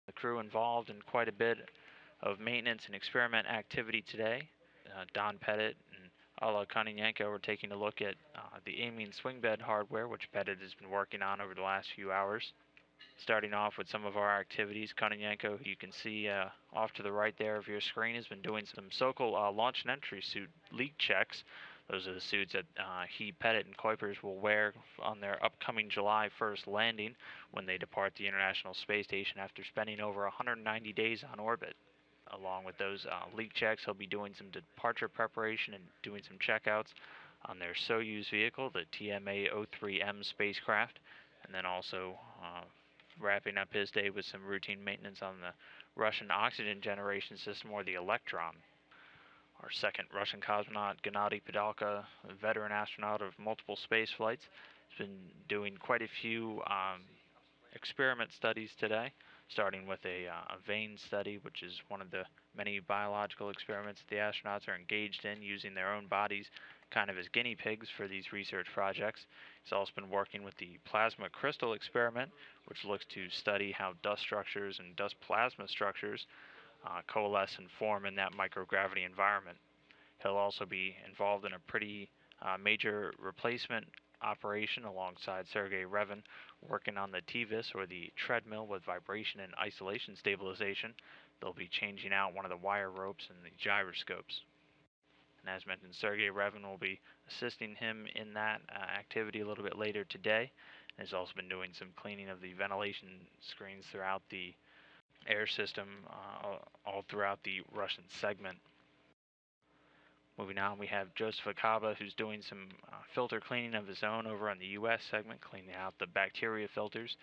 The crew involved in quite a bit of maintenance and experiment activity today. Don Pettit and Alla Kononenko were taking a look at the amine swing bed hardware, which Pettit has been working on over the last few hours. Starting off with some of our activities, Kononenko, who you can see off to the right there of your screen, has been doing some Sokol launch and entry suit leak checks. Those are the suits that he, Pettit, and Kuipers will wear on their upcoming July 1st landing when they depart the International Space Station after spending over 190 days on orbit. Along with those leak checks, he'll be doing some departure preparation and doing some checkouts on their Soyuz vehicle, the TMA-03M spacecraft, and then also wrapping up his day with some routine maintenance on the Russian oxygen generation system, or the Electron. Our second Russian cosmonaut, Gennady Padalka, a veteran astronaut of multiple space flights, has been doing quite a few experiment studies today, starting with a vein study, which is one of the many biological experiments that the astronauts are engaged in, using their own bodies kind of as guinea pigs for these research projects. He's also been working with the plasma crystal experiment, which looks to study how dust structures and dust plasma structures coalesce and form in that microgravity environment. He'll also be involved in a pretty major replacement operation alongside Sergei Revin, working on the TVIS, or the treadmill with vibration and isolation stabilization. They'll be changing out one of the wire ropes and the gyroscopes. And as mentioned, Sergei Revin will be assisting him in that activity a little bit later today. And has also been doing some cleaning of the ventilation screens throughout the air system all throughout the Russian segment. Moving on, we have Joseph Akaba, who's doing some filter cleaning of his own over on the U.S. segment, cleaning out the bacteria filters.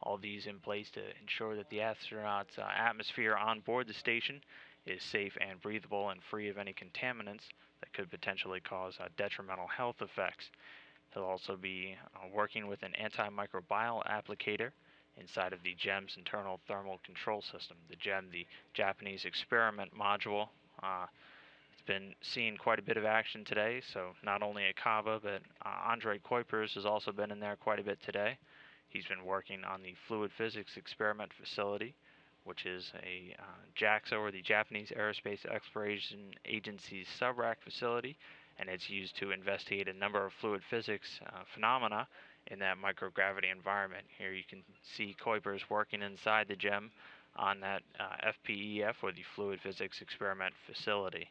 All these in place to ensure that the astronauts' atmosphere on board the station is safe and breathable and free of any contaminants that could potentially cause detrimental health effects. He'll also be working with an antimicrobial applicator inside of the GEM's internal thermal control system. The GEM, the Japanese experiment module, it's been seeing quite a bit of action today. So not only Akaba, but Andrei Kuipers has also been in there quite a bit today. He's been working on the fluid physics experiment facility, which is a JAXA, or the Japanese Aerospace Exploration Agency's subrac facility, and it's used to investigate a number of fluid physics phenomena in that microgravity environment. Here you can see Kuipers working inside the GEM on that FPEF, or the Fluid Physics Experiment Facility.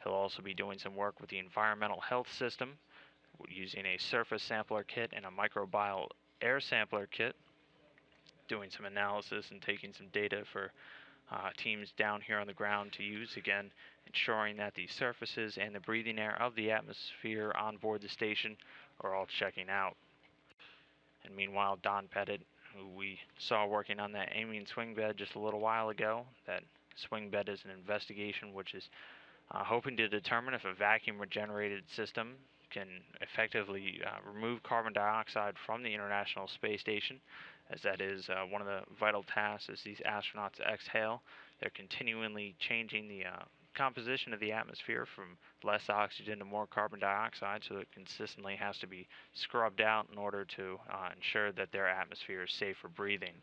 He'll also be doing some work with the environmental health system using a surface sampler kit and a microbial air sampler kit, doing some analysis and taking some data for teams down here on the ground to use, again ensuring that the surfaces and the breathing air of the atmosphere on board the station are all checking out. And meanwhile, Don Pettit, who we saw working on that amine swing bed just a little while ago, that swing bed is an investigation which is hoping to determine if a vacuum regenerated system can effectively remove carbon dioxide from the International Space Station, as that is one of the vital tasks as these astronauts exhale. They're continually changing the composition of the atmosphere from less oxygen to more carbon dioxide, so it consistently has to be scrubbed out in order to ensure that their atmosphere is safe for breathing.